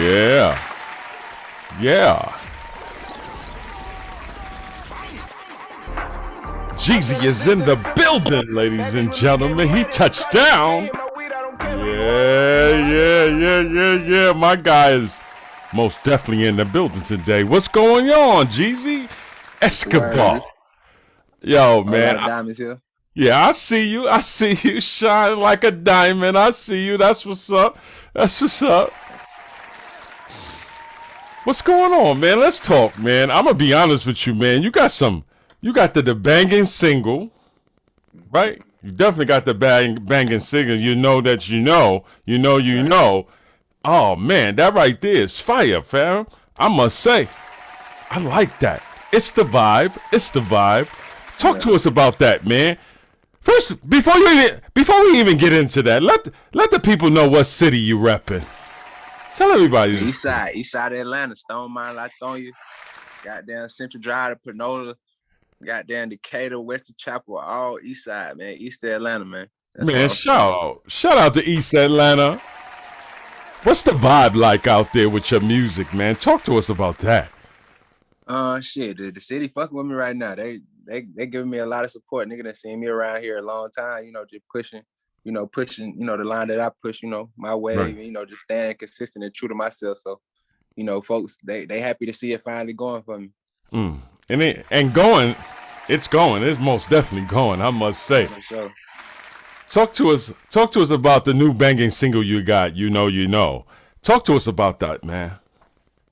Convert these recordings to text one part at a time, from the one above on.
Yeah. Yeah. Geezy is in the building, ladies and gentlemen. He touched down. Yeah. My guy is most definitely in the building today. What's going on, Geezy Escobar? Yo, A lot man. of diamonds here. Yeah, I see you. I see you shine like a diamond. I see you. That's what's up. That's what's up. What's going on, man? Let's talk, man. I'm gonna be honest with you, man. You got the banging single, right? You definitely got the banging single. You know that you know. Oh man, that right there is fire, fam. I must say, I like that. It's the vibe. It's the vibe. Talk to us about that, man. First, before we even get into that, let the people know what city you repping. Tell everybody. East side of Atlanta, Stone Mine, Lithonia, goddamn Central Drive to Panola, goddamn Decatur, Western Chapel, all East Side, man. East of Atlanta, man. Man, shout out to East Atlanta. What's the vibe like out there with your music, man? Talk to us about that. Shit, the city fucking with me right now. They giving me a lot of support. Nigga done seen me around here a long time, just pushing, the line that I push, my way, right. Just staying consistent and true to myself. So, folks, they happy to see it finally going for me. It's going. It's most definitely going, I must say. Sure. Talk to us about the new banging single you got, you know. Talk to us about that, man.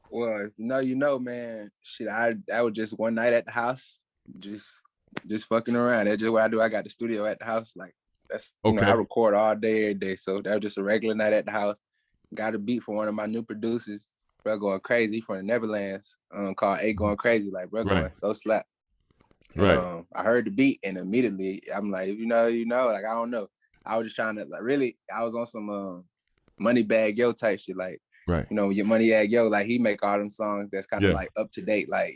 Well, you know, man. Shit, I was just one night at the house, just fucking around. That's just what I do. I got the studio at the house. Like that's okay. I record all day, every day. So that was just a regular night at the house. Got a beat from one of my new producers, bro, going crazy from the Neverlands, called A Going Crazy. Like, bro, going so slap. Right. I heard the beat and immediately I'm like, if you know, like I don't know. I was just trying to I was on some Money Bag Yo type shit, like. Right. Your Money Bag Yo, like he make all them songs that's kind of like up to date, like,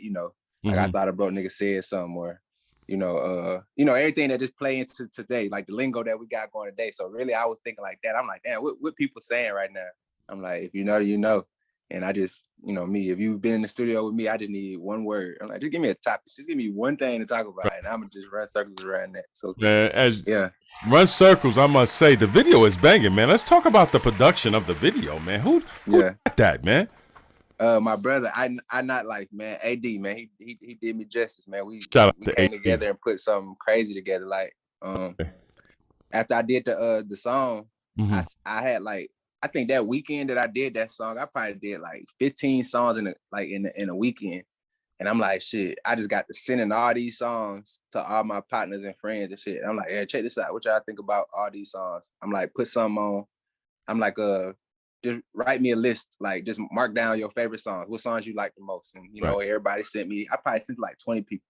like I thought a broke nigga said somewhere, everything that just play into today, like the lingo that we got going today. So really I was thinking like that. I'm like, damn, what people saying right now? I'm like, if you know, you know. And I just, me, if you've been in the studio with me, I just need one word. I'm like, just give me a topic. Just give me one thing to talk about. And I'm going to just run circles around that. So, man, run circles, I must say, the video is banging, man. Let's talk about the production of the video, man. Who got that, man? My brother, I not like, man, AD, man. He did me justice, man. We came together and put something crazy together. Like, after I did the song, I had like, I think that weekend that I did that song, I probably did like 15 songs in a weekend. And I'm like, shit, I just got to sending all these songs to all my partners and friends and shit. And I'm like, yeah, check this out. What y'all think about all these songs? I'm like, put some on. I'm like, just write me a list. Like, just mark down your favorite songs. What songs you like the most? And, everybody sent me, I probably sent like 20 people.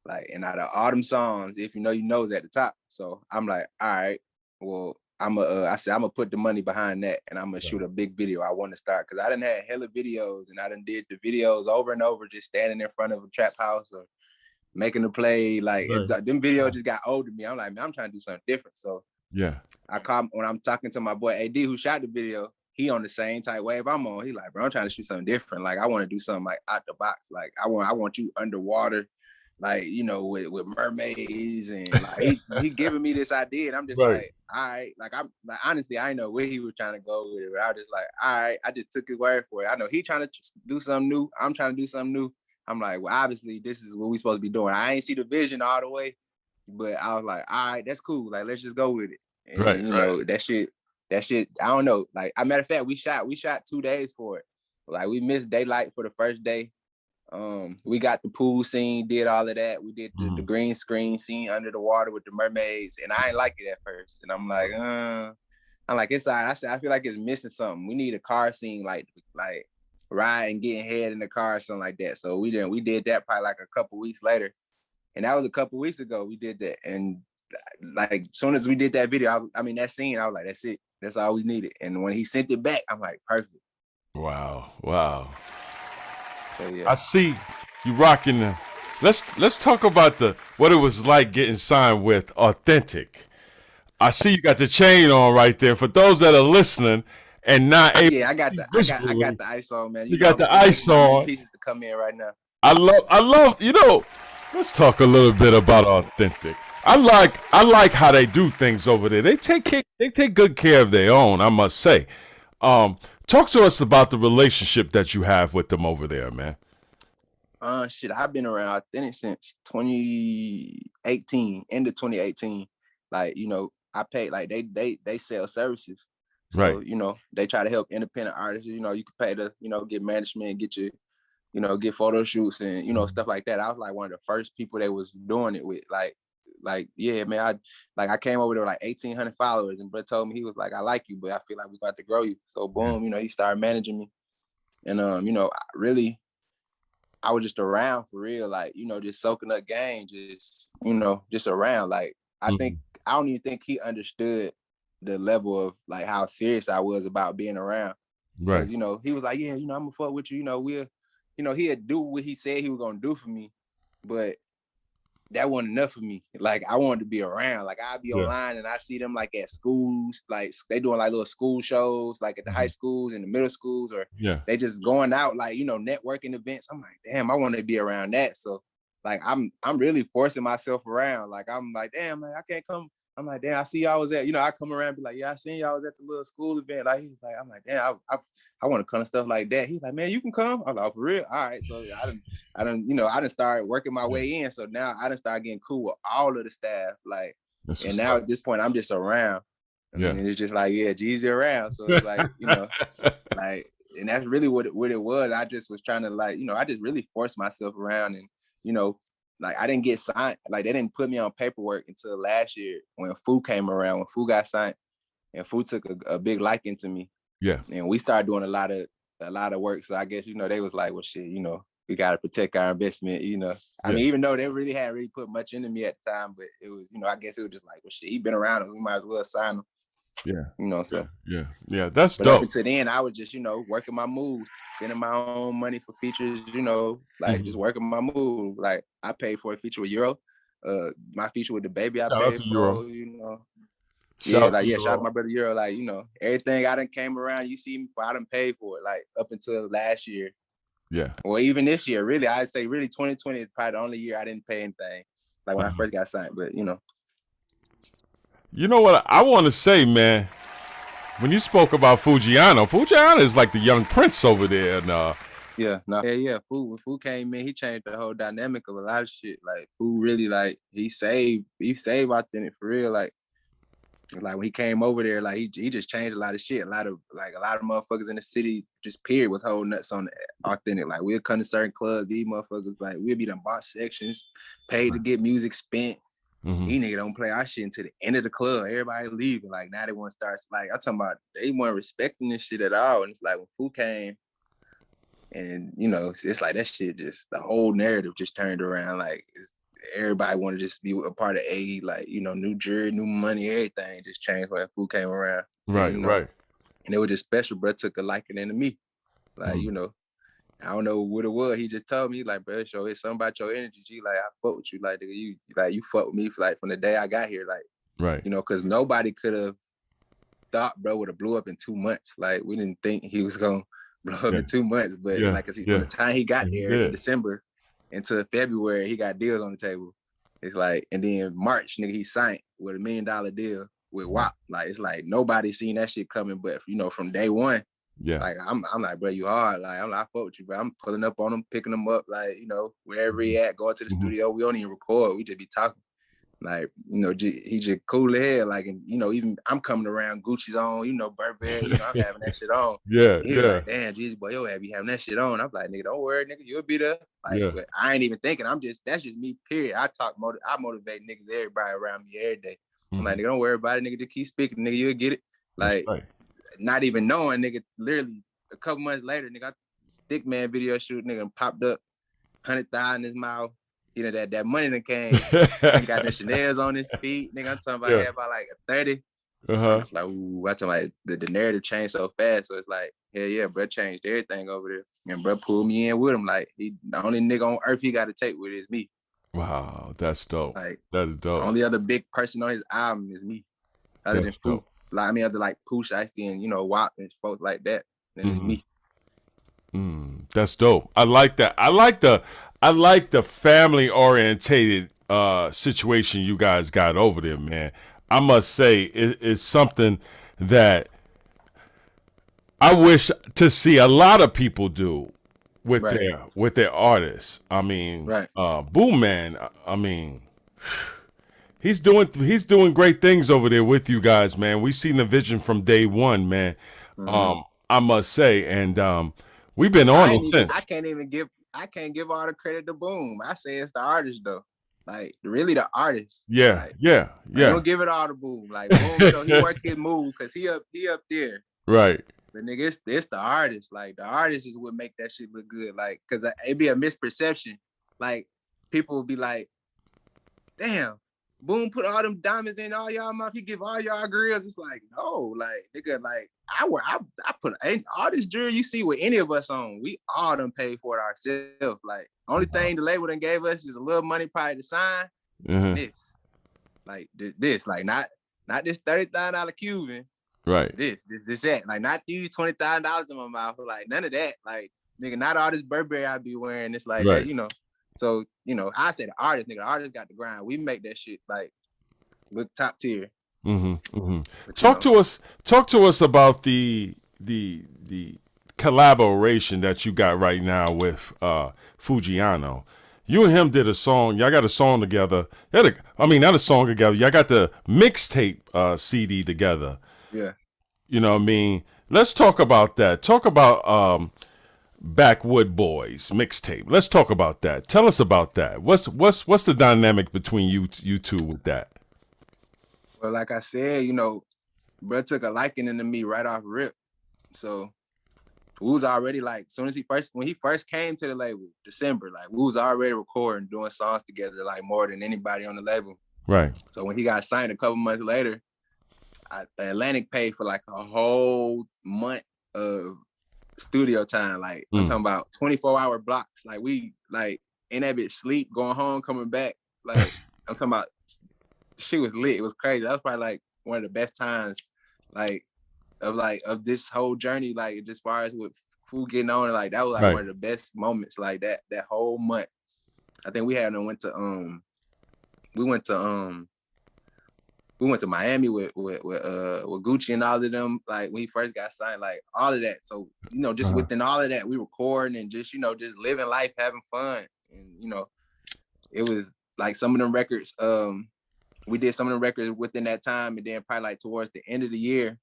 Like, and out of all them songs, if you know is at the top. So I'm like, all right, well, I said I'm gonna put the money behind that and I'm gonna shoot a big video. I want to start because I done had hella videos and I done did the videos over and over, just standing in front of a trap house or making a play. Like them videos just got old to me. I'm like, man, I'm trying to do something different. So I call when I'm talking to my boy AD who shot the video. He on the same type wave I'm on. He like, bro, I'm trying to shoot something different. Like I want to do something like out the box. Like I want you underwater. Like, with mermaids and like he giving me this idea and I'm just like, all right, like I'm like honestly I didn't know where he was trying to go with it, but I was just like, all right, I just took his word for it. I know he trying to do something new. I'm trying to do something new. I'm like, well, obviously this is what we supposed to be doing. I ain't see the vision all the way, but I was like, all right, that's cool. Like let's just go with it. And that shit, I don't know. Like, a matter of fact, we shot 2 days for it. Like we missed daylight for the first day. We got the pool scene, did all of that. We did the green screen scene under the water with the mermaids, and I didn't like it at first. And I'm like, it's all right. I said, I feel like it's missing something. We need a car scene, like riding, getting head in the car or something like that. So we did that probably like a couple weeks later, and that was a couple weeks ago. We did that, and like as soon as we did that video, that scene, I was like, that's it. That's all we needed. And when he sent it back, I'm like, perfect. Wow. So, I see you rocking the. Let's talk about what it was like getting signed with Authentic. I see you got the chain on right there. For those that are listening and not able Yeah, I got to the ice on, man. You got the ice I'm waiting on. pieces to come in right now. I love, let's talk a little bit about authentic. I like how they do things over there. They take good care of their own, I must say. Talk to us about the relationship that you have with them over there, man. Shit, I've been around Authentic since 2018, end of 2018. Like, I pay, like, they sell services. So, Right. They try to help independent artists. You can pay to, get management, get you, get photo shoots and, stuff like that. I was like one of the first people that was doing it with. Yeah, man, I came over there with like 1,800 followers, and Brett told me, he was like, I like you, but I feel like we got to grow you. So boom, he started managing me. And I was just around for real, like, just soaking up game, just around. Like, I don't even think he understood the level of like how serious I was about being around. Because, Right. he was like, yeah, I'm gonna fuck with you, he'd do what he said he was gonna do for me, but that wasn't enough for me. Like, I wanted to be around. Like, I'd be online and I see them like at schools, like they doing like little school shows, like at the high schools and the middle schools, or they just going out like, networking events. I'm like, damn, I want to be around that. So like, I'm really forcing myself around. Like, I'm like, damn, man, I can't come. I'm like, damn, I see y'all was at, I come around and be like, yeah, I seen y'all was at the little school event. Like, he's like, I'm like, damn, I want to come to stuff like that. He's like, man, you can come. I'm like, oh, for real? All right. So I done started working my way in. So now I done started getting cool with all of the staff. Like, and now at this point, I'm just around. I mean, it's just like, yeah, Geezy around. So it's like, like, and that's really what it was. I just was trying to like, I just really forced myself around, and, like, I didn't get signed. Like, they didn't put me on paperwork until last year when Fu came around, when Fu got signed, and Fu took a big liking to me. Yeah. And we started doing a lot of work. So I guess, they was like, well, shit, we got to protect our investment, I mean, even though they really hadn't really put much into me at the time, but it was, I guess it was just like, well, shit, he been around us, we might as well sign him. So. Yeah, that's but dope. Up until then, I was just, working my moves, spending my own money for features, like just working my move. Like, I paid for a feature with Euro. My feature with the baby, I paid for, Euro. Shout out to my brother Euro. Like, everything I done came around, you see me, I done paid for it, like up until last year. Yeah. Or even this year, really, I'd say really 2020 is probably the only year I didn't pay anything. Like when I first got signed, but You know what I want to say, man? When you spoke about Fujiano is like the young prince over there. And Fu came in, he changed the whole dynamic of a lot of shit. Like, Fu really, like, he saved Authentic for real. Like when he came over there, like he just changed a lot of shit. A lot of motherfuckers in the city, just period, was holding nuts on Authentic. Like, we'll come to certain clubs, these motherfuckers, like, we'll be done bought sections, paid to get music spent. These niggas don't play our shit until the end of the club. Everybody leaving. Like, now they want to start, like, I'm talking about, they weren't respecting this shit at all. And it's like, when Fu came, and it's like that shit, just the whole narrative just turned around. Like, everybody want to just be a part of like, new jury, new money, everything just changed when Fu came around. Right. And it was just special. Bro took a liking into me. Like, I don't know what it was. He just told me, like, bro, it's something about your energy. G, like, I fuck with you. Like, you fuck with me for, like, from the day I got here. Like, right. Because nobody could have thought bro would have blew up in 2 months. Like, we didn't think he was gonna blow up in 2 months. But like, from the time he got there in December into February, he got deals on the table. It's like, and then March, nigga, he signed with $1 million deal with WAP. Like, it's like nobody seen that shit coming, but from day one. Yeah. Like, I'm like, bro, you hard. Like, I fuck with you, bro. I'm pulling up on him, picking him up, like, wherever he at, going to the studio. We don't even record. We just be talking. Like, he just cool as hell. Like, and even I'm coming around Gucci's on, Burberry, I'm having that shit on. He's like, damn, Geezy boy, yo, have you having that shit on? I'm like, nigga, don't worry, nigga, you'll be there. Like, but I ain't even thinking. That's just me, period. I motivate niggas, everybody around me every day. I'm like, nigga, don't worry about it, nigga, just keep speaking, nigga, you'll get it. Like, not even knowing, nigga, literally a couple months later, nigga, Stickman video shoot, nigga, popped up, 100,000 in his mouth. That money that came. He got the Chanel's on his feet. Nigga, I'm talking about had about like a 30. I was like, ooh, I'm talking about the narrative changed so fast. So it's like, hell yeah, bro changed everything over there. And bro pulled me in with him. Like, the only nigga on earth he got to take with is me. Wow, that's dope. Like, that is dope. The only other big person on his album is me. Other than Fu. like I mean other like Pooh Shiesty and WAP and folks like that. Then it's me. That's dope. I like that. I like the family orientated situation you guys got over there, man. I must say it's something that I wish to see a lot of people do with Right. their artists. I mean, Right. Boom Man. I mean, he's doing great things over there with you guys, man. We seen the vision from day one, man. I must say, and we've been on it since. I can't give all the credit to Boom. I say it's the artist though. Like really the artist. Yeah, like, yeah. I don't give it all to Boom. Like Boom, he worked his move because he up there. Right. But nigga, it's the artist. Like the artist is what make that shit look good. Like, cause it'd be a misperception. Like people would be like, damn, Boom put all them diamonds in all y'all mouth. He give all y'all grills. It's like, no, like nigga, like I put all this jewelry you see with any of us on. We all done paid for it ourselves. Like only thing the label done gave us is a little money probably to sign. This, like this, like not this $30,000 Cuban. Right. This that. Like not these $20,000 in my mouth. Like none of that. Like nigga, not all this Burberry I be wearing. It's like that, So, I say the artist, nigga, the artist got the grind. We make that shit like look top tier. Talk to us about the collaboration that you got right now with Fujiano. You and him did a song. Y'all got a song together. Not a song together. Y'all got the mixtape CD together. Yeah. You know what I mean? Let's talk about that. Talk about Backwood Boys mixtape. Let's talk about that. Tell us about that. What's the dynamic between you two with that? Well, like I said, bro took a liking into me right off rip. So we was already like, when he first came to the label, December, like we was already recording, doing songs together, like more than anybody on the label. Right. So when he got signed a couple months later, Atlantic paid for like a whole month of studio time. Like I'm talking about 24-hour blocks. Like we like in that bitch sleep, going home, coming back. Like I'm talking about she was lit. It was crazy. That was probably like one of the best times of this whole journey, like as far as with food getting on, like that was like one of the best moments, like that whole month. I think we went to Miami with Gucci and all of them, like when he first got signed, like all of that. So, just within all of that, we recording and just, just living life, having fun. And, it was like some of them records, we did some of them records within that time. And then probably like towards the end of the year,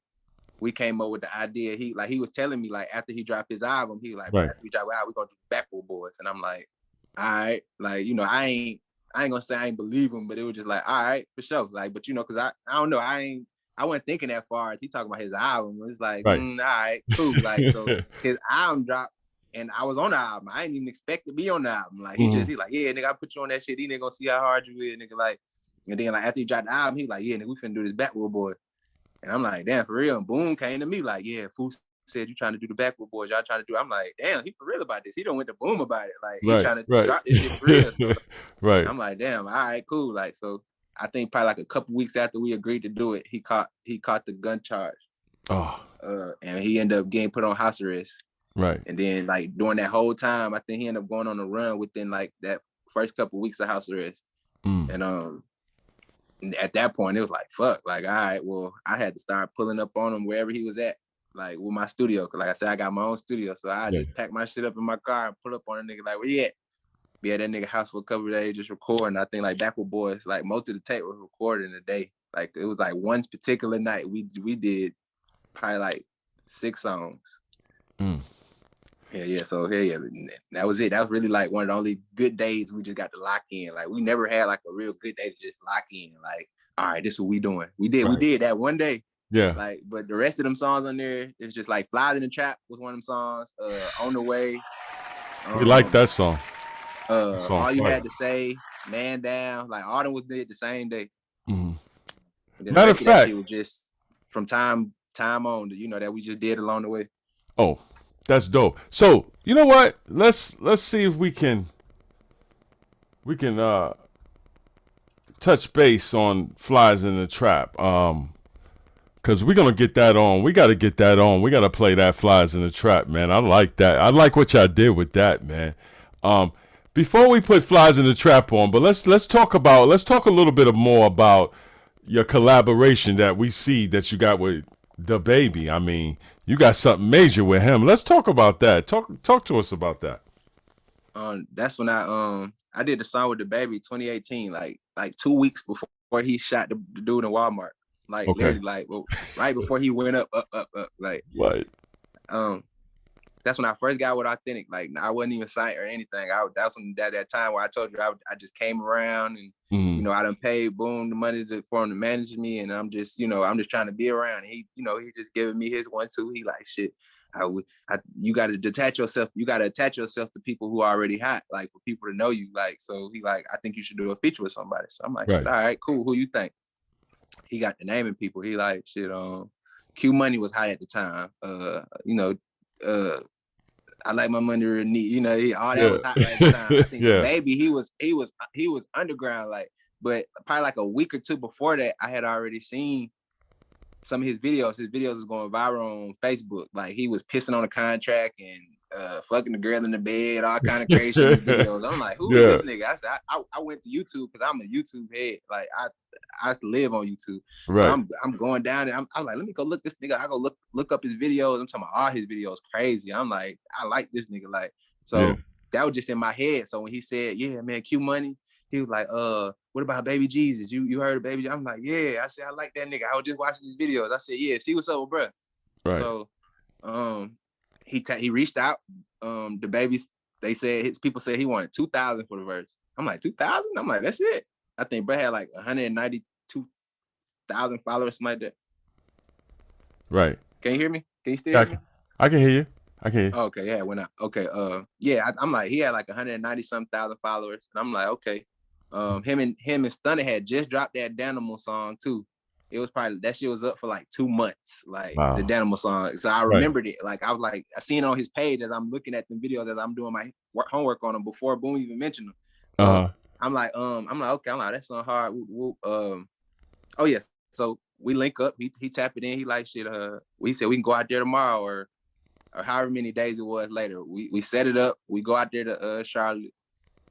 we came up with the idea. He was telling me like after he dropped his album, he like, after we drop out, we're gonna do Backwood Boys. And I'm like, all right, like, I ain't gonna say I ain't believe him, but it was just like, all right, for sure. Like, but cause I don't know, I wasn't thinking that far. He talking about his album. It's like, all right, cool. Like, so his album dropped and I was on the album. I didn't even expect to be on the album. Like he like, yeah, nigga, I put you on that shit. He nigga gonna see how hard you is, nigga. Like, and then like after he dropped the album, he like, yeah, nigga, we finna do this Backwood Boy. And I'm like, damn, for real. And Boom came to me like, yeah, Foo said you trying to do the Backwood Boys. Y'all trying to do. I'm like, damn, he for real about this. He don't went to Boom about it. Like he trying to drop this shit for real. So, I'm like, damn, all right, cool. Like, so I think probably like a couple weeks after we agreed to do it, he caught the gun charge. And he ended up getting put on house arrest. Right. And then like during that whole time, I think he ended up going on a run within like that first couple weeks of house arrest. And at that point, it was like, fuck, like, all right, well, I had to start pulling up on him wherever he was at, like with my studio. Cause like I said, I got my own studio. So I just pack my shit up in my car and pull up on a nigga like, where you at? Be at that nigga house for a couple of days, just recording. I think like Backwood Boys, like most of the tape was recorded in a day. Like it was like one particular night we did probably like 6 songs. So that was it. That was really like one of the only good days we just got to lock in. Like we never had like a real good day to just lock in. Like, all right, this is what we doing. We did that one day. Yeah. Like, but the rest of them songs on there, it's just like Flies in the Trap was one of them songs. On the Way. We like that song. All You Had to Say, Man Down, like all them was did the same day. Matter of fact, it was just from time on, that we just did along the way. Oh, that's dope. So you know what? Let's see if we can touch base on Flies in the Trap. Cause we're gonna get that on. We gotta get that on. We gotta play that Flies in the Trap, man. I like that. I like what y'all did with that, man. Um, Before we put Flies in the Trap on, but let's talk a little bit more about your collaboration that we see that you got with the baby. I mean, you got something major with him. Let's talk about that. Talk to us about that. That's when I did the song with the baby 2018, like 2 weeks before he shot the dude in Walmart. Like literally, like right before he went up, like right. That's when I first got with Authentic. Like I wasn't even signed or anything. That's when that time where I told you I just came around and you know I done paid Boom the money for him to manage me, and I'm just I'm just trying to be around. And he he just giving me his 1-2. He like shit. You got to detach yourself. You got to attach yourself to people who are already hot, like for people to know you. Like so, he like I think you should do a feature with somebody. So I'm like, all right, cool. Who you think? He got the naming people. He like shit. Q Money was high at the time. I like my money real neat. All that was hot right at the time. I think the baby he was underground, like, but probably like a week or two before that, I had already seen some of his videos. His videos was going viral on Facebook. Like he was pissing on a contract and fucking the girl in the bed, all kind of crazy videos. I'm like, who is this nigga? I went to YouTube because I'm a YouTube head. Like I live on YouTube. Right. So I'm going down and I'm like, let me go look this nigga. I go look up his videos. I'm talking about all his videos crazy. I'm like, I like this nigga. Like, so that was just in my head. So when he said, yeah, man, Q Money, he was like, what about Baby Jesus? You heard of Baby? I'm like, yeah. I said, I like that nigga. I was just watching his videos. I said, yeah, see what's up with bruh. Right. So he reached out. The babies, they said his people said he wanted 2,000 for the verse. I'm like, 2,000? I'm like, that's it. I think bruh had like 192,000 followers, something like that. Right. Can you hear me? Can you still hear me? I can hear you. I can hear you. Okay, yeah, it went out. Okay, I'm like, he had like 190-some thousand followers. And I'm like, okay. Him and Stunner had just dropped that Danimal song too. It was probably that shit was up for like 2 months, like the Danimal song. So I remembered it. Like I was like, I seen it on his page as I'm looking at the videos as I'm doing my homework on them before Boom even mentioned them. So I'm like, okay, I'm like, that's not hard. Oh yes. So we link up. He tapped it in. He like shit. We said we can go out there tomorrow or however many days it was later. We set it up. We go out there to Charlotte.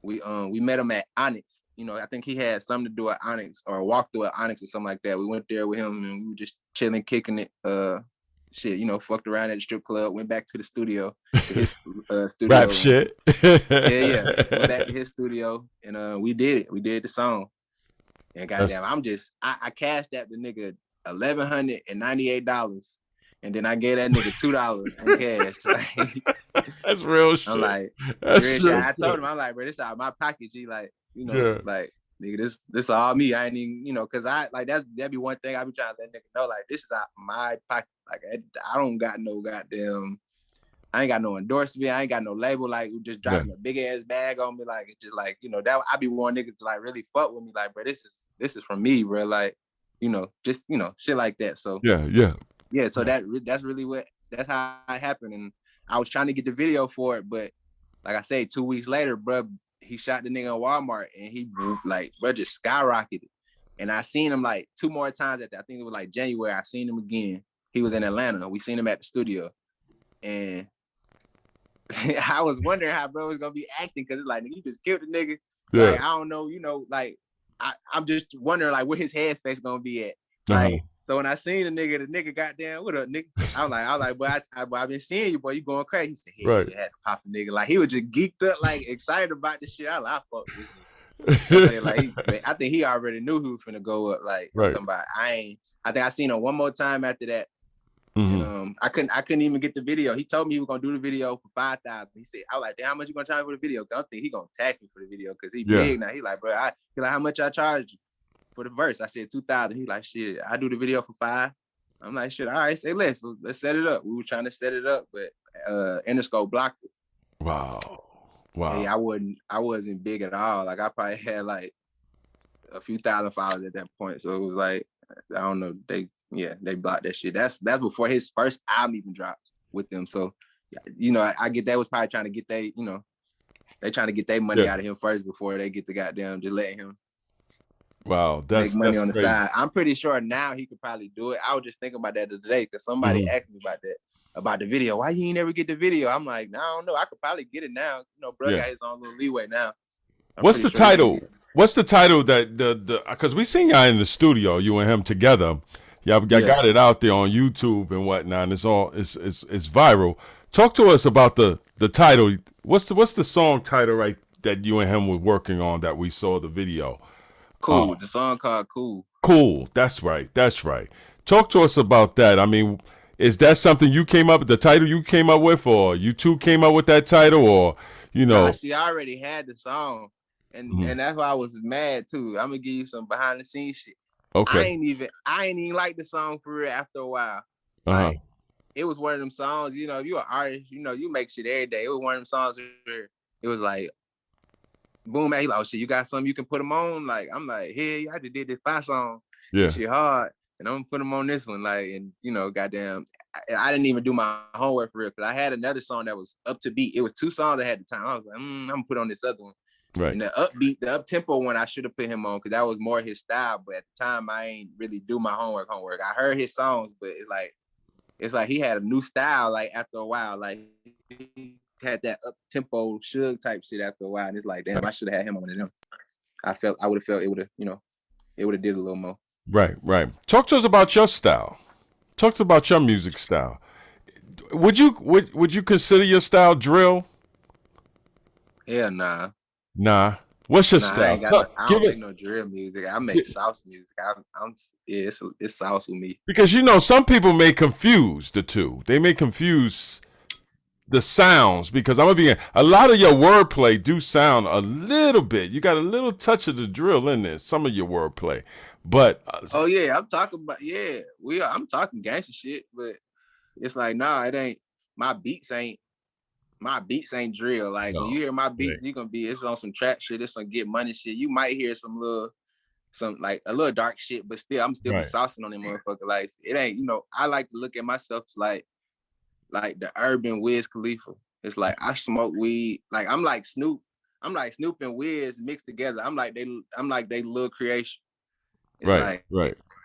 We met him at Onyx. I think he had something to do at Onyx or a walkthrough at Onyx or something like that. We went there with him and we were just chilling, kicking it. Fucked around at the strip club. Went back to the studio, his studio. Rap shit. Yeah. Went back to his studio and we did it. We did the song. And goddamn, I cashed that the nigga $1,198. And then I gave that nigga $2 in cash. That's real shit. I'm like, that's real shit. I told him, I'm like, bro, this out of my pocket. G, like, like, nigga, this all me. I ain't even, cause that'd be one thing I be trying to let nigga know, like, this is out my pocket. Like, I don't got no goddamn, I ain't got no endorsement. I ain't got no label. Like, just dropping a big ass bag on me. Like, it's just like, that I be one niggas to like really fuck with me. Like, bro, this is from me, bro. Like, just shit like that. So yeah. So that's really that's how it happened. And I was trying to get the video for it, but like I say, 2 weeks later, bro, he shot the nigga in Walmart and he like, bro, just skyrocketed. And I seen him like 2 more times I think it was like January. I seen him again. He was in Atlanta. We seen him at the studio. And I was wondering how bro was gonna be acting because it's like, you just killed the nigga. Yeah. Like, I don't know, like I'm just wondering like where his headspace gonna be at. Like, so when I seen the nigga goddamn, what up, nigga? I was like, boy, I've been seeing you, boy. You going crazy? He said, hey, right. You had to pop a nigga. Like he was just geeked up, like excited about this shit. I was like, I fuck with this nigga. I think he already knew who was finna go up. Like, right. I'm talking about, I think I seen him one more time after that. Mm-hmm. And I couldn't even get the video. He told me he was gonna do the video for 5,000. He said, I was like, damn, how much you gonna charge for the video? Cause I think he gonna tax me for the video because he big now. He like, bro, he like, how much I charge you for the verse? I said 2,000. He like, shit, I do the video for 5. I'm like, shit, all right, say less. Let's set it up. We were trying to set it up, but Interscope blocked it. Wow. Hey, I wasn't big at all. Like I probably had like a few thousand followers at that point. So it was like, I don't know, they blocked that shit. That's before his first album even dropped with them. So I get that was probably trying to get they trying to get their money out of him first before they get the goddamn just letting him Wow, make money that's on the crazy. side. I'm pretty sure now he could probably do it. I was just thinking about that the other day because somebody asked me about that, about the video. Why you ain't never get the video? I'm like, nah, I don't know. I could probably get it now. You know, bro got his own little leeway now. I'm What's pretty the sure he can get title? it. What's the title that the because we seen y'all in the studio, you and him together. Y'all got it out there on YouTube and whatnot. And it's viral. Talk to us about the title. What's the song title right that you and him were working on that we saw the video? Cool. The song called Cool. Cool. That's right. That's right. Talk to us about that. I mean, is that something you came up with, the title you came up with, or you two came up with that title, or you know? Nah, see, I already had the song, and that's why I was mad too. I'm gonna give you some behind the scenes shit. Okay. I ain't even like the song for real after a while. Like it was one of them songs, you know, if you're an artist, you know, you make shit every day. It was one of them songs where it was like, boom, man, he like, oh shit, you got something you can put them on? Like, I'm like, hey, I just did this 5 song. Yeah. This shit hard. And I'm gonna put them on this one. Like, and you know, goddamn, I didn't even do my homework for real because I had another song that was up to beat. It was 2 songs I had the time. I was like, I'm gonna put on this other one. Right. And the upbeat, the up tempo one, I should have put him on because that was more his style. But at the time, I ain't really do my homework. I heard his songs, but it's like he had a new style. Like after a while, like he had that up tempo Suge type shit after a while, and it's like, damn, I should have had him on it. I would have felt it would have, you know, it would have did a little more. Right, right. Talk to us about your style. Talk to us about your music style. Would you consider your style drill? Yeah, nah. Nah. What's your style? I don't make no drill music. I make salsa music. It's salsa with me. Because you know some people may confuse the two. They may confuse the sounds because I'm gonna be a lot of your wordplay do sound a little bit. You got a little touch of the drill in there. Some of your wordplay, but oh yeah, I'm talking about I'm talking gangster shit, but it's like nah, it ain't my beats ain't drill. Like when you hear my beats, you gonna be it's on some trap shit, it's some get money shit. You might hear some like a little dark shit, but still I'm still be saucing on them motherfucker. Like it ain't, you know, I like to look at myself as like the urban Wiz Khalifa. It's like I smoke weed, like I'm like Snoop and Wiz mixed together. I'm like they little creation. It's like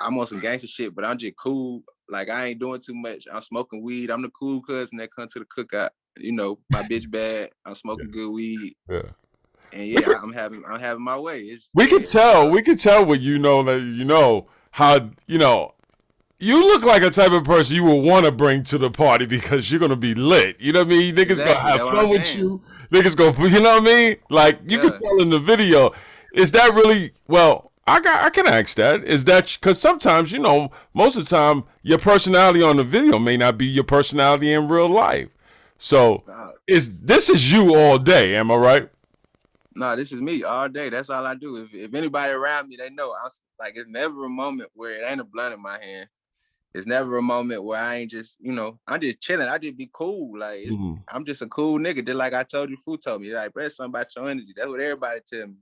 I'm on some gangster shit, but I'm just cool. Like I ain't doing too much. I'm smoking weed. I'm the cool cousin that comes to the cookout. You know, my bitch bad. I'm smoking good weed. Yeah. And yeah, I'm having my way. We could tell what you know that you know how you know. You look like a type of person you will want to bring to the party because you're gonna be lit. You know what I mean? Niggas gonna have fun with you. Niggas gonna, you know what I mean? Like you could tell in the video. Is that really? Well, I can ask that. Is that because sometimes you know most of the time your personality on the video may not be your personality in real life. So this is you all day? Am I right? No, this is me all day. That's all I do. If anybody around me, they know. I'm like, it's never a moment where it ain't a blunt in my hand. It's never a moment where I ain't just, you know, I'm just chilling. I just be cool. Like I'm just a cool nigga. Just like I told you, Fu told me, like, bro, it's something about your energy. That's what everybody tell me.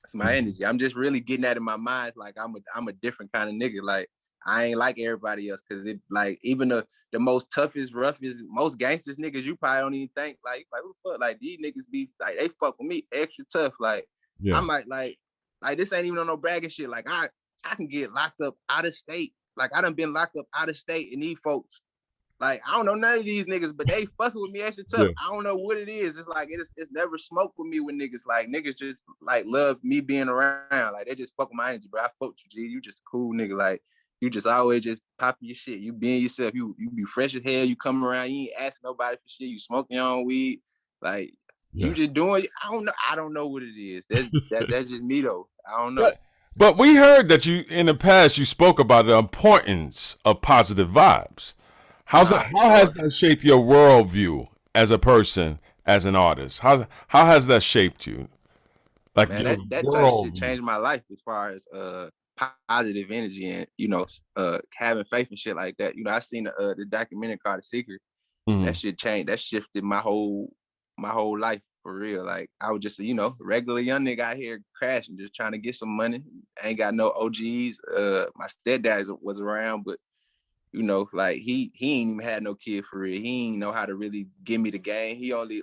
It's my energy. I'm just really getting that in my mind. Like I'm a different kind of nigga. Like I ain't like everybody else because it like even the most toughest, roughest, most gangsters niggas you probably don't even think like who the fuck like these niggas be like they fuck with me extra tough. Like I might like this ain't even on no bragging shit. Like I can get locked up out of state. Like I done been locked up out of state and these folks like I don't know none of these niggas, but they fucking with me extra tough. I don't know what it is. It's like it's never smoked with me with niggas. Like niggas just like love me being around. Like they just fuck with my energy, bro. I fuck with you, G. You just a cool nigga. Like you just always just popping your shit. You being yourself. You be fresh as hell. You come around. You ain't asking nobody for shit. You smoking your own weed. Like you just doing. I don't know what it is. That's just me though. I don't know. But we heard that you in the past you spoke about the importance of positive vibes. How has that shaped your worldview as a person, as an artist? How has that shaped you? Like man, that type of shit changed my life as far as positive energy and you know having faith and shit like that. You know, I seen the documentary called The Secret. That shit changed. That shifted my whole life for real. Like I was just you know regular young nigga out here crashing, just trying to get some money. I ain't got no OGs. My stepdad was around, but you know, like he ain't even had no kid for real. He ain't know how to really give me the game.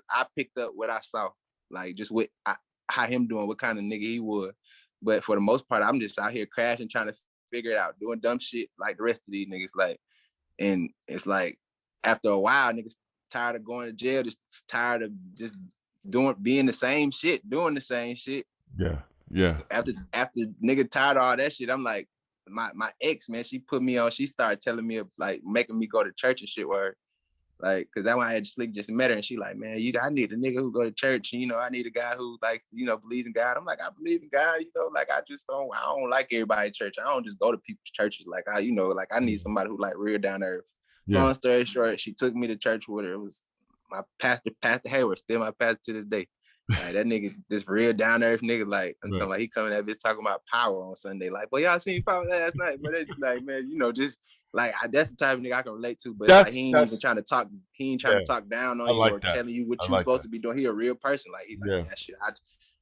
I picked up what I saw, like just how him doing, what kind of nigga he was. But for the most part, I'm just out here crashing, trying to figure it out, doing dumb shit like the rest of these niggas. Like, and it's like after a while, niggas tired of going to jail, just tired of just being the same shit, doing the same shit. Yeah. After nigga tired of all that shit, I'm like, my ex, man, she put me on. She started telling me, like, making me go to church and shit with her. Like, cause that one I had sleep just met her, and she like, man, I need a nigga who go to church, and I need a guy who, like, believes in God. I'm like, I believe in God, like I don't like everybody in church. I don't just go to people's churches. Like like I need somebody who like real down there. Yeah. Long story short, she took me to church with her. It was my pastor, Pastor Hayward, still my pastor to this day. Like that nigga, this real down earth nigga, like until like he coming at me talking about power on Sunday. Like, well, y'all seen power last night, but it's like, man, just like that's the type of nigga I can relate to. But like he ain't even trying to talk. He ain't trying to talk down on you or telling you what you're supposed to be doing. He a real person. Like he's like, that shit.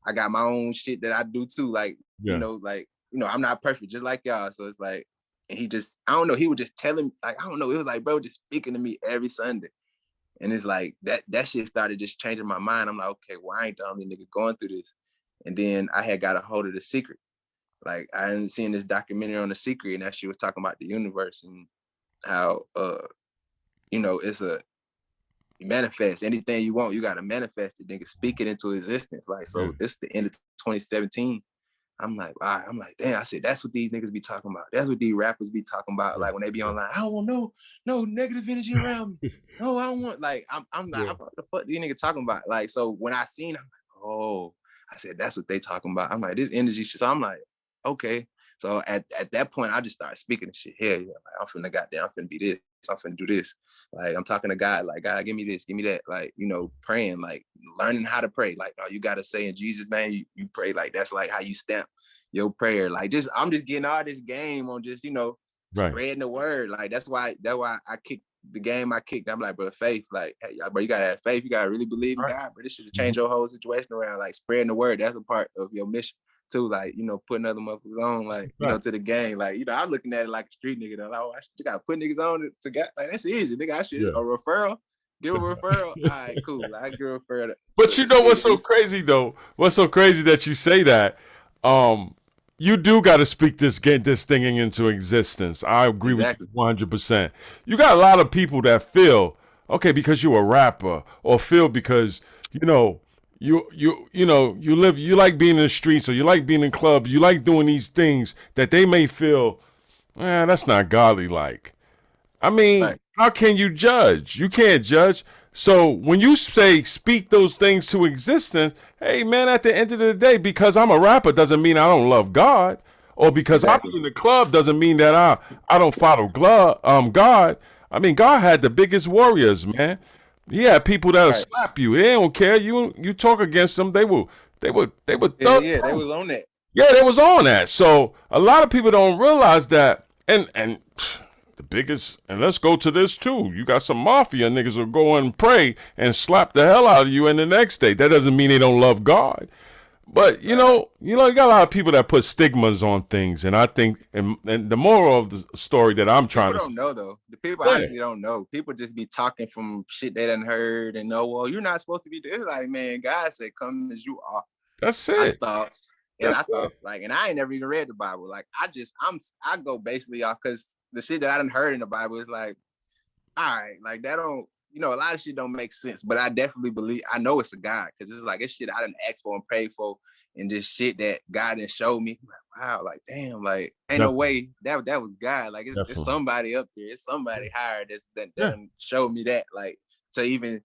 I got my own shit that I do too. Like I'm not perfect, just like y'all. So it's like, and he just, I don't know. He would just tell him, like, I don't know. It was like, bro, just speaking to me every Sunday. And it's like that shit started just changing my mind. I'm like, okay, well, I ain't the only nigga going through this. And then I had got a hold of The Secret. Like I hadn't seen this documentary on The Secret, and that shit was talking about the universe and how it's you manifest anything you want, you gotta manifest it, nigga, speak it into existence. Like, so this is the end of 2017. I'm like, all right, I'm like, damn, I said, that's what these niggas be talking about. That's what these rappers be talking about. Like when they be online, I don't want no negative energy around me. No, I don't want, like, I'm not, what the fuck these niggas talking about? Like, so when I seen, I'm like, oh, I said, that's what they talking about. I'm like, this energy shit. So I'm like, okay. So at that point, I just started speaking the shit. Hell yeah, like, I'm finna be this. I'm finna do this. Like, I'm talking to God, like, God, give me this, give me that. Like, praying, like, learning how to pray. Like, you got to say in Jesus' name, you pray. Like, that's like how you stamp your prayer. Like, I'm just getting all this game on just, spreading the word. Like, that's why I kicked the game I kicked. I'm like, bro, faith. Like, hey, bro, you got to have faith. You got to really believe in God, bro. This should change your whole situation around. Like, spreading the word. That's a part of your mission too, like, putting other motherfuckers on, like, to the game. Like, I'm looking at it like a street nigga. Though. Like, oh, you gotta put niggas on to get, like, that's easy, nigga. I should a referral. Give a referral. All right, cool. I give a referral. But you know what's so crazy though? What's so crazy that you say that? You do got to speak this thing into existence. I agree with you 100%. You got a lot of people that feel okay because you're a rapper, or feel because you like being in the streets, or you like being in clubs, you like doing these things that they may feel, that's not godly like. I mean, how can you judge? You can't judge. So when you say speak those things to existence, hey man, at the end of the day, because I'm a rapper doesn't mean I don't love God. Or because I'm in the club doesn't mean that I don't follow God. I mean, God had the biggest warriors, man. He had people that'll slap you. They don't care. You talk against them, they would they was on that. Yeah, they was on that. So a lot of people don't realize that. And the biggest, and let's go to this too. You got some mafia niggas who go and pray and slap the hell out of you, and the next day, that doesn't mean they don't love God. But you got a lot of people that put stigmas on things, and I think, and the moral of the story that I'm trying to, don't know though. The people actually don't know. People just be talking from shit they done heard and know. Well, you're not supposed to be this. Like, man, God said, "Come as you are." That's it. I thought, like, and I ain't never even read the Bible. Like, I go basically off because the shit that I done heard in the Bible is like, all right, like that don't. A lot of shit don't make sense, but I definitely believe, I know it's a God, because it's like, it's shit I done asked for and prayed for, and this shit that God done showed me. Like, wow, like, damn, like, ain't no way that was God. Like, it's somebody up there. It's somebody higher that done showed me that. Like, to even,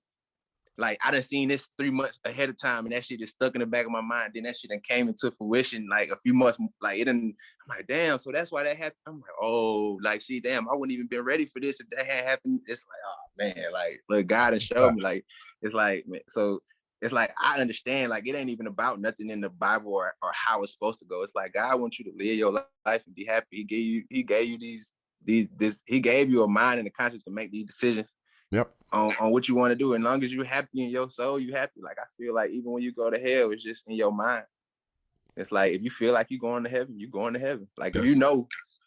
like, I done seen this 3 months ahead of time, and that shit just stuck in the back of my mind. Then that shit done came into fruition, like, a few months, like, it done, I'm like, damn, so that's why that happened. I'm like, oh, like, see, damn, I wouldn't even been ready for this if that had happened. It's like, oh, man, like, look, God done showed me, like, it's like, man, so it's like, I understand, like, it ain't even about nothing in the Bible or how it's supposed to go. It's like, God wants you to live your life and be happy. He gave you he gave you a mind and a conscience to make these decisions. Yep. On what you want to do. And as long as you're happy in your soul, you happy. Like, I feel like even when you go to hell, it's just in your mind. It's like, if you feel like you're going to heaven, you're going to heaven. Like, if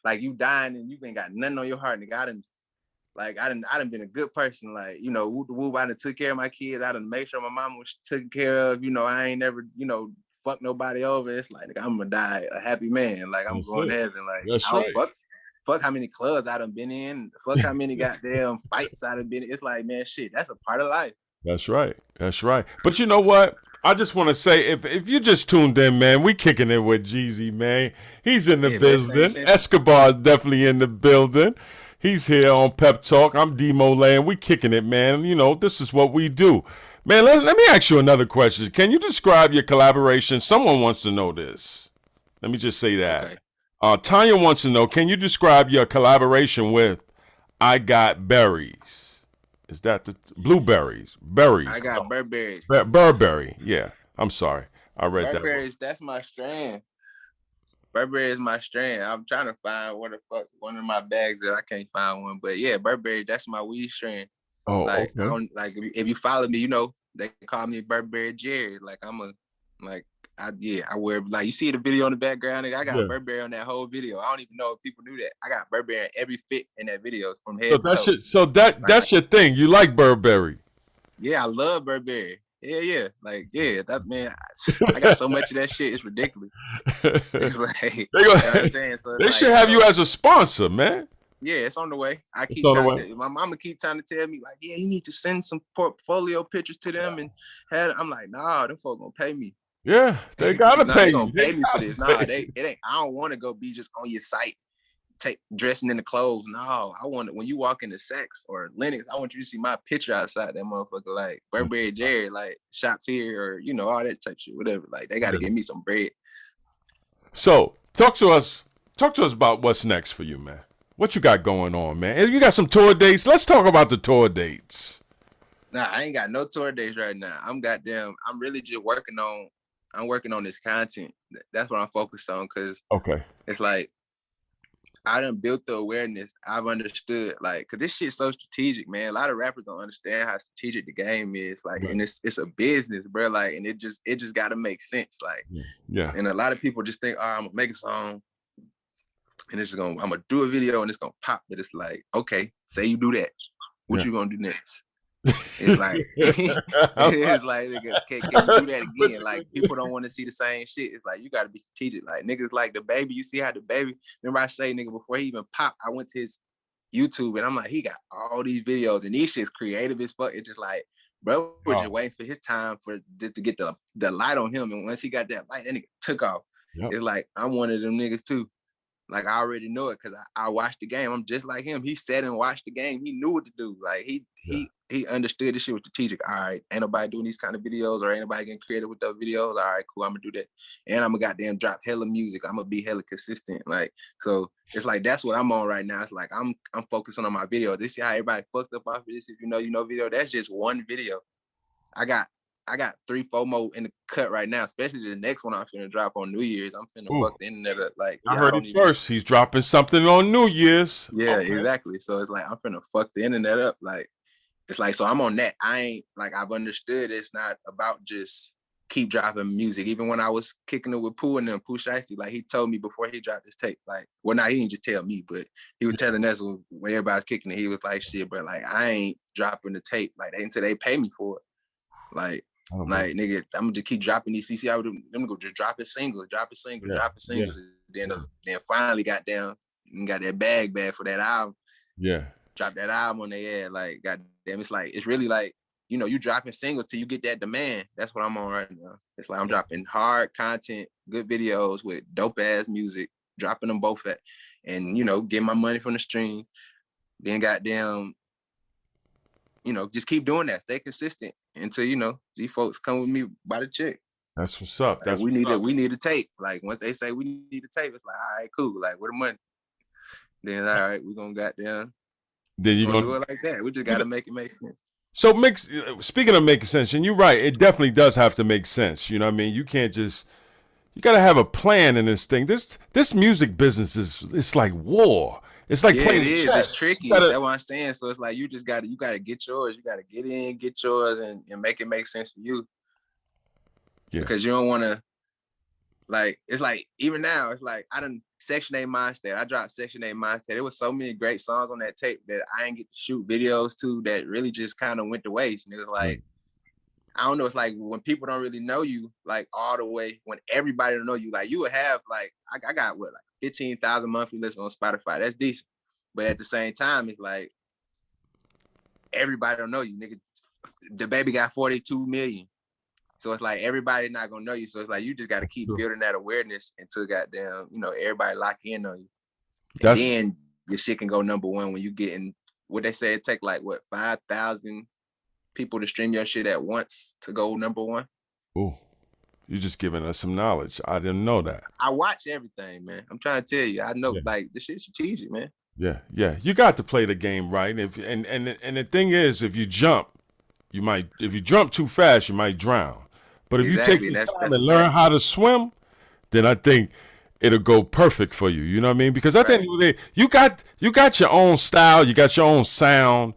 like, you dying and you ain't got nothing on your heart, nigga, I done been a good person. Like, whoop, I done took care of my kids. I done make sure my mom was taken care of. I ain't never, fuck nobody over. It's like I'm gonna die a happy man. Like I'm going to heaven. Like that's I'll right. fuck how many clubs I done been in. Fuck how many goddamn fights I done been in. It's like, man, shit, that's a part of life. That's right. That's right. But you know what? I just want to say, if you just tuned in, man, we kicking it with Geezy, man. He's in the building. Escobar is definitely in the building. He's here on Pep Talk. I'm Demo Land. We kicking it, man. You know, this is what we do. Man, let me ask you another question. Can you describe your collaboration? Someone wants to know this. Let me just say that. Okay. Tanya wants to know, can you describe your collaboration with I Got Berries? Is that the blueberries? Berries. I got Burberry's. Burberry. Yeah. I'm sorry. I read that. Burberry's, that's my strand. Burberry is my strand. I'm trying to find what the fuck one of my bags that I can't find one. But yeah, Burberry, that's my weed strand. Oh, like okay. I don't like if you follow me, you know, they call me Burberry Jerry. Like I wear, like, you see the video in the background, I got Burberry on that whole video. I don't even know if people knew that. I got Burberry in every fit in that video from head to toe. That's your thing. You like Burberry. Yeah, I love Burberry. Yeah. Like, yeah, that, man, I got so much of that shit, it's ridiculous. It's like, you know what I'm saying? So they should have you as a sponsor, man. Yeah, it's on the way. I keep trying to, my mama keep trying to tell me, like, yeah, you need to send some portfolio pictures to them and I'm like, nah, them folks gonna pay me. Yeah, they gotta pay you. They pay me for this. Nah, it ain't. I don't want to go be just on your site, dressing in the clothes. No, I want it when you walk into Saks or Lennox. I want you to see my picture outside that motherfucker, like Burberry Jerry, like shops here, or you know, all that type shit, whatever. Like they gotta give me some bread. So talk to us about what's next for you, man. What you got going on, man? You got some tour dates. Let's talk about the tour dates. Nah, I ain't got no tour dates right now. I'm really just working on this content. That's what I'm focused on, because it's like I done built the awareness. I've understood, like, because this shit's so strategic, man. A lot of rappers don't understand how strategic the game is, like, and it's a business, bro. Like, and it just got to make sense, like, yeah. And a lot of people just think, oh, I'm gonna make a song, and I'm gonna do a video, and it's gonna pop. But it's like, okay, say you do that, what you gonna do next? It's like, it's like, can you do that again? Like, people don't want to see the same shit. It's like, you got to be strategic. Like, niggas like the baby. You see how the baby, remember I say, nigga, before he even popped, I went to his YouTube and I'm like, he got all these videos and these shit's creative as fuck. It's just like, bro, we're just waiting for his time for just to get the light on him. And once he got that light, that nigga took off. It's like, I'm one of them niggas too. Like, I already know it because I watched the game. I'm just like him. He sat and watched the game. He knew what to do. Like, he understood this shit was strategic. All right, ain't nobody doing these kind of videos, or ain't nobody getting creative with those videos. All right, cool, I'm gonna do that. And I'm gonna goddamn drop hella music. I'm gonna be hella consistent. Like, so it's like, that's what I'm on right now. It's like, I'm focusing on my video. This is how everybody fucked up off of this. If you know video, that's just one video. I got 3-4 more in the cut right now, especially the next one I'm finna drop on New Year's. I'm finna fuck the internet up. Like, I heard it first. He's dropping something on New Year's. Yeah, exactly. So it's like, I'm finna fuck the internet up. Like, it's like, so I'm on that. I ain't, like, I've understood it's not about just keep dropping music. Even when I was kicking it with Pooh and them, Pooh Shiesty, like, he told me before he dropped his tape, like, well, now he didn't just tell me, but he was telling us when everybody was kicking it, he was like, shit, bro, like, I ain't dropping the tape, like, until they pay me for it. Like, nigga, I'm gonna just keep dropping these CC. I'm gonna just drop it singles. Then finally got down and got that bag for that album. Yeah. Drop that album on their ass. Like, goddamn, it's like, it's really like, you know, you dropping singles till you get that demand. That's what I'm on right now. It's like, I'm dropping hard content, good videos with dope ass music, dropping them both at, and, you know, getting my money from the stream. Then goddamn, you know, just keep doing that. Stay consistent until, you know, these folks come with me by the check. That's what's up. Like, we need a tape. Like, once they say we need a tape, it's like, all right, cool. Like, where the money? Then, all right, we're gonna goddamn. Then you're gonna do it like that. We just gotta make it make sense. So, speaking of making sense, and you're right, it definitely does have to make sense. You know what I mean? You can't just, you gotta have a plan in this thing. This music business it's like war. It's like playing chess. It's tricky. That's what I'm saying. So it's like, you gotta get yours. You gotta get in, get yours, and make it make sense for you. Yeah. Because you don't want to, like, it's like, even now, it's like, I done Section 8 Mindset. I dropped Section 8 Mindset. There was so many great songs on that tape that I didn't get to shoot videos to, that really just kind of went to waste. And it was like, I don't know. It's like when people don't really know you, like all the way. When everybody don't know you, like you would have like I got what like 15,000 monthly listeners on Spotify. That's decent, but at the same time, it's like everybody don't know you, nigga. The baby got 42 million, so it's like everybody not gonna know you. So it's like you just got to keep building that awareness until goddamn, everybody lock in on you. And then your shit can go number one when you getting what they say it take like what 5,000 people to stream your shit at once to go number one. Ooh, you're just giving us some knowledge. I didn't know that. I watch everything, man. I'm trying to tell you. I know like this shit's strategic, man. Yeah. You got to play the game right. And the thing is, if you jump too fast, you might drown. But if you take the time and learn how to swim, then I think it'll go perfect for you. You know what I mean? Because at the end of the day, you got your own style, you got your own sound,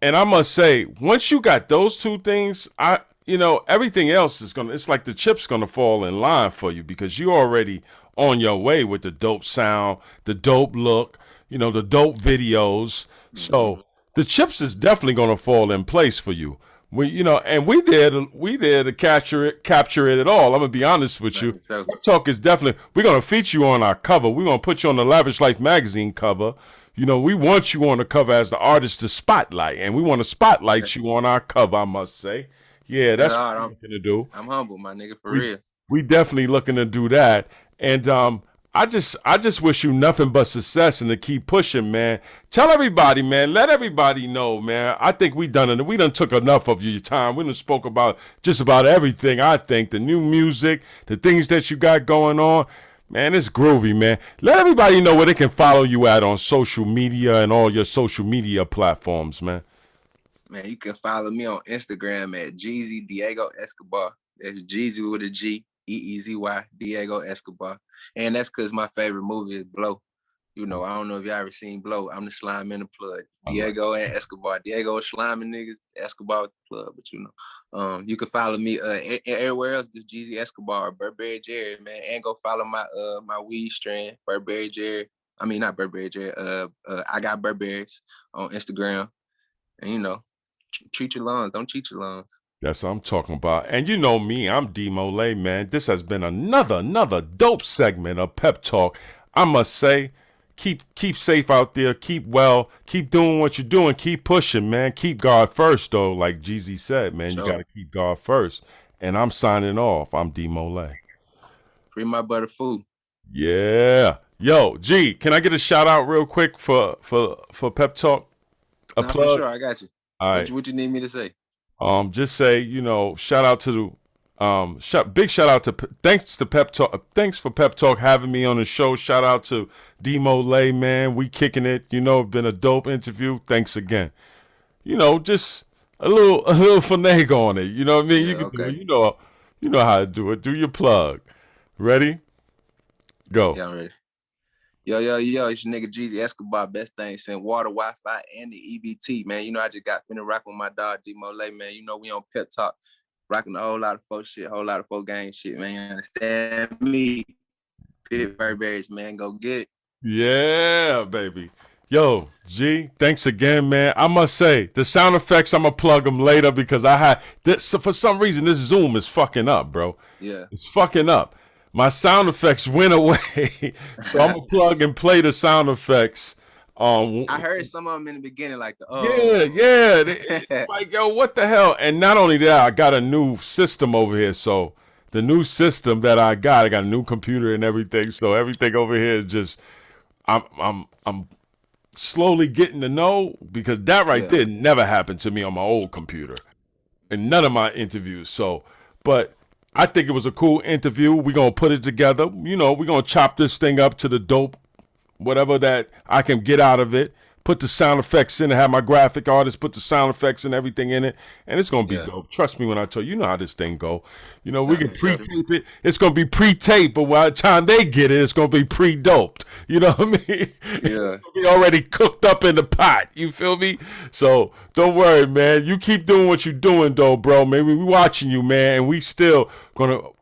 and I must say, once you got those two things, everything else it's like the chips gonna fall in line for you because you're already on your way with the dope sound, the dope look, the dope videos. Mm-hmm. So the chips is definitely gonna fall in place for you. We there to capture it at all. I'm gonna be honest with you. Pep Talk is definitely, we're gonna feature you on our cover. We're gonna put you on the Lavish Life magazine cover. We want you on the cover as the artist to spotlight, and we want to spotlight you on our cover, I must say. Yeah, that's what I'm looking to do. I'm humble, my nigga, for real. We definitely looking to do that. And I just wish you nothing but success and to keep pushing, man. Tell everybody, man. Let everybody know, man. I think we done took enough of your time. We done spoke about just about everything, I think. The new music, the things that you got going on. Man, it's groovy, man. Let everybody know where they can follow you at on social media and all your social media platforms, man. Man, you can follow me on Instagram at Geezy Diego Escobar. That's Geezy with a G, Eezy, Diego Escobar. And that's because my favorite movie is Blow. I don't know if y'all ever seen Blow. I'm the slime in the plug. Diego and Escobar. Diego is sliming niggas. Escobar with the plug, but you can follow me everywhere else. Just Geezy Escobar, Burberry Jerry, man. And go follow my my weed strand, Burberry Jerry. I mean not Burberry Jerry. I got Burberry's on Instagram. And treat your lungs. Don't cheat your lungs. That's what I'm talking about. And you know me, I'm D-Mole, man. This has been another dope segment of Pep Talk. I must say, keep safe out there, keep well, keep doing what you're doing, keep pushing, man. Keep God first, though, like Geezy said, man. Sure. You got to keep God first. And I'm signing off. I'm D-Mole. Free my butter food. Yeah. Yo, G, can I get a shout out real quick for Pep Talk? A plug? For sure, I got you. All right. What you need me to say? Just say, shout out to big shout out to thanks to Pep Talk. Thanks for Pep Talk having me on the show. Shout out to D-Mole, man. We kicking it. Been a dope interview. Thanks again. Just a little finagle on it. You know what I mean? Yeah, you can do it. You know how to do it. Do your plug. Ready? Go. Yeah, I'm ready. Yo, it's your nigga Geezy Escobar, best thing since water, Wi-Fi, and the EBT, man. I just got finna rock with my dog D-Mole, man. We on Pep Talk, rocking a whole lot of folk shit, whole lot of folk gang shit, man. You understand me? Pit Burberry's, man. Go get it. Yeah, baby. Yo, G, thanks again, man. I must say, the sound effects, I'm going to plug them later because I had this. For some reason, this Zoom is fucking up, bro. Yeah. It's fucking up. My sound effects went away, so I'm gonna plug and play the sound effects. I heard some of them in the beginning, like yeah. Like, yo, what the hell? And not only that, I got a new system over here. So the new system that I got a new computer and everything. So everything over here is just, I'm slowly getting to know because that right there never happened to me on my old computer, in none of my interviews. So, but. I think it was a cool interview. We're going to put it together. We're going to chop this thing up to the dope, whatever that I can get out of it. Put the sound effects in it, have my graphic artist put the sound effects and everything in it. And it's going to be dope. Trust me when I tell you, how this thing go. We can pre-tape it. It's going to be pre-taped, but by the time they get it, it's going to be pre-doped. You know what I mean? Yeah. It's going to be already cooked up in the pot. You feel me? So don't worry, man. You keep doing what you're doing, though, bro. Man, we watching you, man. And we still going to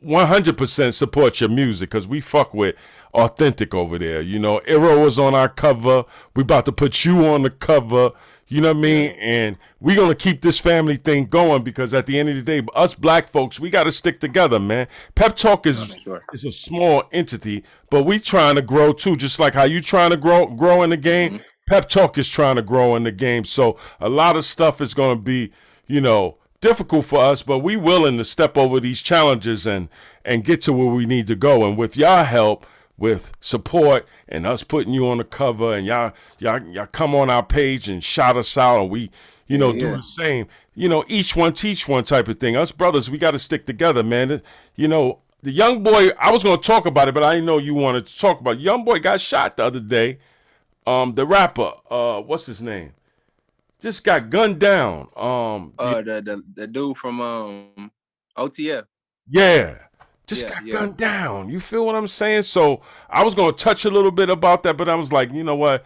100% support your music because we fuck with authentic over there. Iro was on our cover. We about to put you on the cover. You know what I mean? And we're going to keep this family thing going because at the end of the day, us black folks, we got to stick together, man. Pep Talk is a small entity, but we trying to grow too, just like how you trying to grow in the game. Pep Talk is trying to grow in the game. So a lot of stuff is going to be, you know, difficult for us, but we willing to step over these challenges and get to where we need to go. And with y'all help, with support and us putting you on the cover and y'all come on our page and shout us out and we, you know, do the same, you know, each one teach one type of thing. Us brothers, we got to stick together, man. You know, the young boy, I was going to talk about it, but I didn't know you wanted to talk about it. Young boy got shot the other day. The rapper, what's his name? Just got gunned down. The dude from OTF. Yeah. Just got gunned down. You feel what I'm saying? So I was going to touch a little bit about that, but I was like, you know what?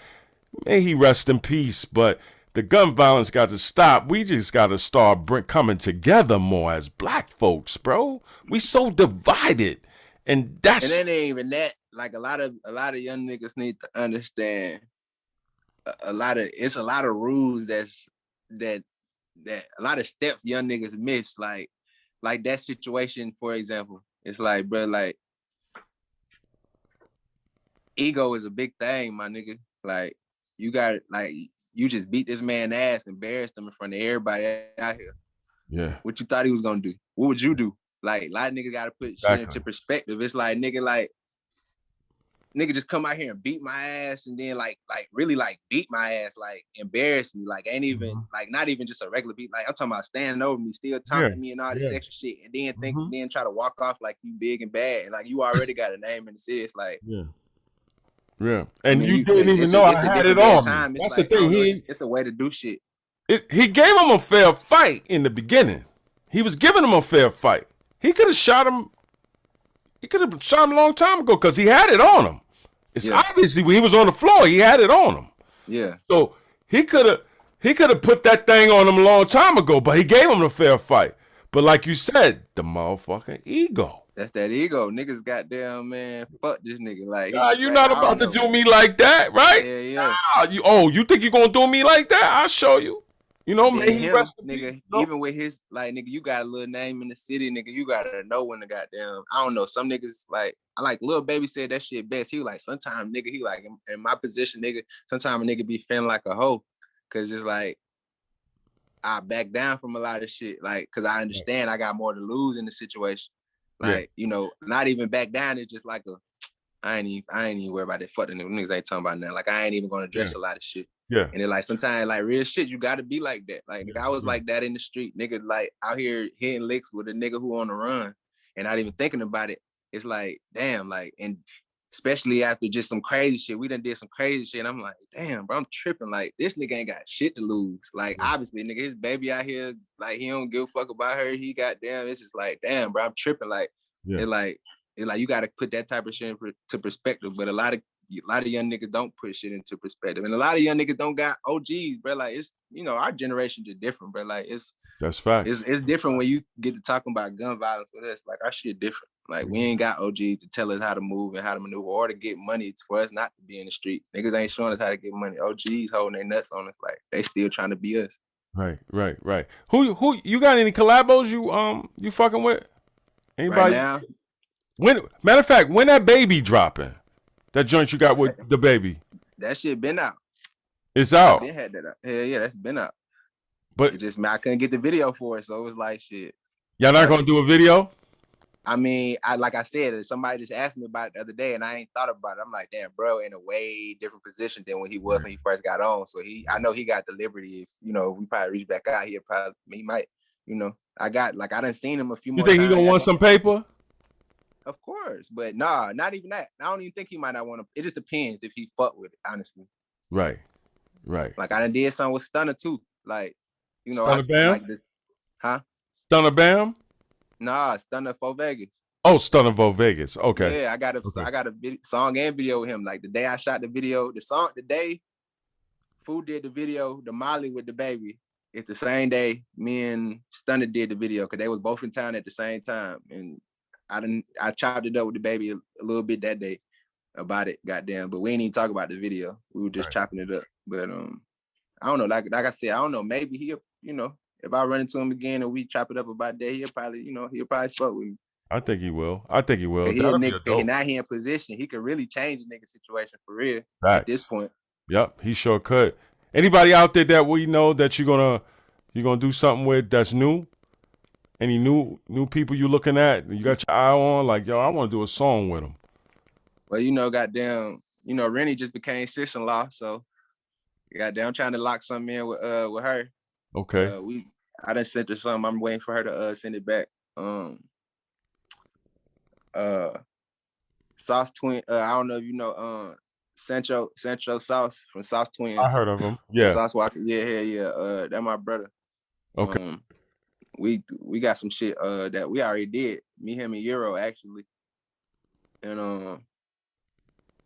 May he rest in peace. But the gun violence got to stop. We just got to start coming together more as black folks, bro. We so divided. And that's... And it ain't even that. Like a lot of young niggas need to understand it's a lot of rules that a lot of steps young niggas miss. Like that situation, for example. It's like, bro, like ego is a big thing, my nigga. Like you just beat this man ass, embarrassed him in front of everybody out here. Yeah. What you thought he was gonna do? What would you do? Like a lot of niggas gotta put shit into perspective. It's like nigga just come out here and beat my ass and then like really like beat my ass, like embarrass me, like ain't even like not even just a regular beat, like I'm talking about standing over me, still taunting me and all this extra shit, and then then try to walk off like you big and bad, and like you already got a name in the city. It's like and I mean, you didn't even know I had it on me. That's like, the thing. It's a way to do shit. He gave him a fair fight in the beginning. He was giving him a fair fight. He could have shot him. He could have shot him a long time ago because he had it on him. It's obviously when he was on the floor, he had it on him. Yeah. So he could have put that thing on him a long time ago, but he gave him a fair fight. But like you said, the motherfucking ego. That's that ego. Niggas goddamn, man, fuck this nigga. Like, you're not about to do me like that, right? Yeah. You think you're gonna do me like that? I'll show you. You know, man, nigga, even with his, like, nigga, you got a little name in the city, nigga, you gotta know when the goddamn, I don't know, some niggas, like Lil Baby said that shit best. He was like, sometimes, nigga, he like, in my position, nigga, sometimes a nigga be feeling like a hoe, cause it's like, I back down from a lot of shit, like, cause I understand I got more to lose in the situation. Like, you know, not even back down, it's just like I ain't even worried about that. Fuck the niggas ain't talking about nothing. Like, I ain't even gonna address a lot of shit. Yeah. And then like sometimes like real shit, you gotta be like that. Like I was like that in the street, nigga, like out here hitting licks with a nigga who on the run and not even thinking about it. It's like, damn, like, and especially after just some crazy shit. We done did some crazy shit. And I'm like, damn, bro, I'm tripping. Like this nigga ain't got shit to lose. Like obviously, nigga, his baby out here, like he don't give a fuck about her. He got damn, it's just like, damn, bro, I'm tripping. Like it's like you gotta put that type of shit into perspective. But a lot of young niggas don't put shit into perspective, and a lot of young niggas don't got OGs, bro. Like it's, you know, our generation is different, bro. Like that's facts. It's different when you get to talking about gun violence with us. Like our shit different. Like we ain't got OGs to tell us how to move and how to maneuver or to get money for us not to be in the street. Niggas ain't showing us how to get money. OGs holding their nuts on us, like they still trying to be us. Right. Who you got any collabos you fucking with? Anybody? Right now? Matter of fact, when that baby dropping? That joint you got with the baby? That shit been out. It's out. I been had that out. Hell yeah, that's been out. But it just, I couldn't get the video for it, so it was like shit. Y'all not gonna do a video? I mean, like I said, somebody just asked me about it the other day, and I ain't thought about it. I'm like, damn, bro, in a way different position than when he was when he first got on. So I know he got the liberty. If you know, we probably reach back out here, he might. You know, I done seen him a few more times. You think he gonna want some paper? Of course, but nah, not even that. I don't even think he might not want to. It just depends if he fuck with it, honestly. Right. Like I done did something with Stunner too. Like, you know, Stunner Bam? like this, huh? Stunner Bam? Nah, Stunner for Vegas. Oh, Stunner for Vegas. Okay. Yeah, I got a song and video with him. Like the day I shot the video, the day Fu did the video, the Molly with the baby. It's the same day me and Stunner did the video because they was both in town at the same time, and I chopped it up with the baby a little bit that day about it, goddamn. But we ain't even talk about the video. We were just chopping it up. But I don't know. Like I said, I don't know. Maybe he'll, you know, if I run into him again and we chop it up about that, he'll probably, you know, he'll probably fuck with me. I think he will. I think he will. He a That'll be a nigga, dope. now he in position. He could really change the nigga situation for real Facts. at this point. Yep, he sure could. Anybody out there that we know that you're gonna do something with that's new? Any new people you looking at? You got your eye on? Like, yo, I want to do a song with him. Well, you know, goddamn, you know, Rennie just became sister-in-law, so goddamn, I'm trying to lock something in with her. Okay. I done sent her something. I'm waiting for her to send it back. Sauce Twin. I don't know if you know Sancho Sauce from Sauce Twins. I heard of him. Yeah. Sauce Walker. Yeah. That's my brother. Okay. We got some shit that we already did. Me, him, and Euro actually. And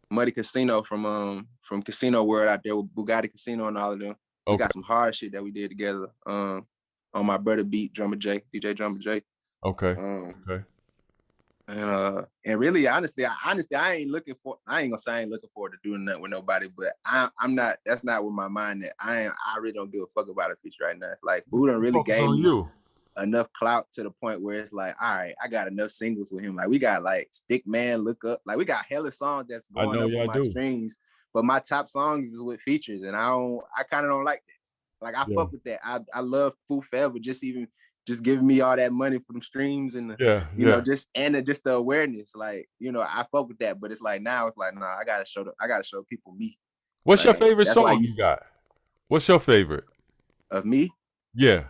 Muddy Casino from Casino World out there with Bugatti Casino and all of them. We got some hard shit that we did together. On my brother beat, DJ Drummer J. Okay. Okay. And really, honestly, I ain't gonna say I ain't looking forward to doing nothing with nobody, but I'm not. That's not with my mind. That I really don't give a fuck about a feature right now. It's like Food done really gave me enough clout to the point where it's like, all right, I got enough singles with him. Like we got like Stick Man, Look Up. Like we got hella songs that's going up on my streams. But my top songs is with features, and I kind of don't like that. Like I fuck with that. I love Food Forever. Just giving me all that money for them streams and you know, just the awareness. Like, you know, I fuck with that, but it's like now it's like, nah, I gotta show people me. What's your favorite song you got? What's your favorite? Of me? Yeah.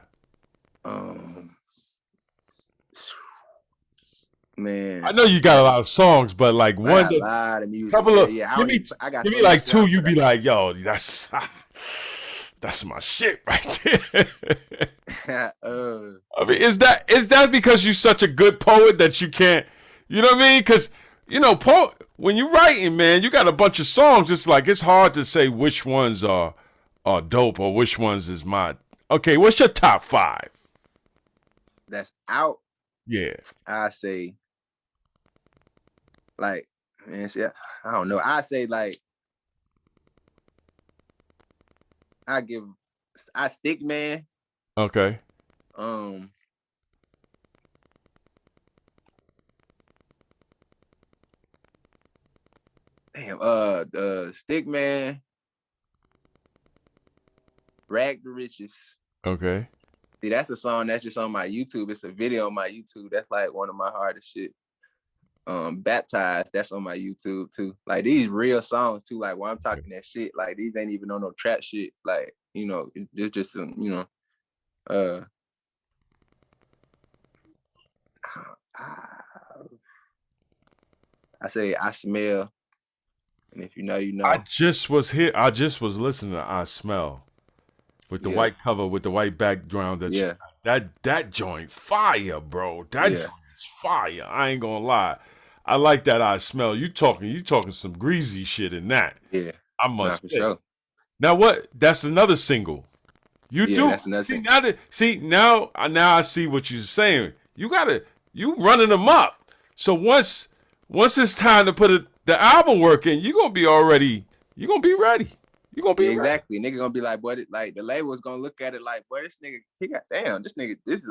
Man, I know you got a lot of songs, but like a lot of music. Couple of give me like two. You be like, yo, that's my shit right there. I mean, is that because you're such a good poet that you can't, you know what I mean? Because, you know, when you're writing, man, you got a bunch of songs. It's like, it's hard to say which ones are dope or which ones is my. Okay, what's your top 5? That's out. Yeah. I say, like, man, see, I don't know. I say, like, I Stick Man. Okay. Stick Man, Rag the Riches. Okay. See, that's a song that's just on my YouTube. It's a video on my YouTube. That's like one of my hardest shit. Baptized, that's on my YouTube too. Like these real songs too. Like when I'm talking that shit, like these ain't even on no trap shit. Like, you know, it's just some, you know, I say I Smell. And if you know, you know. I just was listening to I Smell with the white cover, with the white background. That joint fire, bro. That joint is fire. I ain't gonna lie. I like that I Smell. You talking some greasy shit in that. Yeah. I must say. Sure. Now what? That's another single. You do. That's another single. Now I see what you're saying. You running them up. So once it's time to put the album work in, you're gonna be ready. You're gonna be ready. Exactly. Nigga gonna be like, boy, like the label's gonna look at it like, boy, this nigga,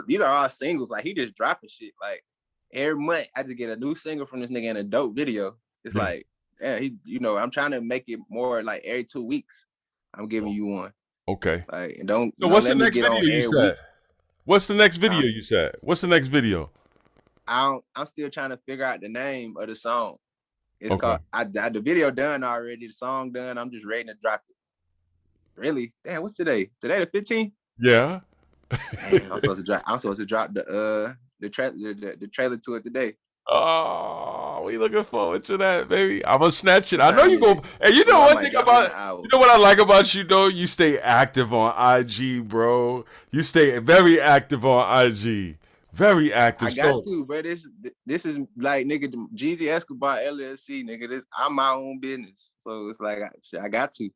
these are all singles. Like he just dropping shit. Like every month I just get a new single from this nigga and a dope video. It's like, yeah, I'm trying to make it more like every 2 weeks. I'm giving you one. Okay. Like, and don't. So what's the next video you said? What's the next video you said? What's the next video? I'm still trying to figure out the name of the song. It's called. The video done already. The song done. I'm just ready to drop it. Really? Damn. What's today? Today the 15th? Yeah. Damn, I'm supposed to drop the trailer to it today. Oh, we looking forward to that, baby. I'm gonna snatch it. I know you go. And you know one thing about you know what I like about you though? You stay active on IG, bro. You stay very active on IG. Very active. I got to, bro. This is like, nigga, Geezy Escobar LLC, nigga. I'm my own business, so it's like I got to.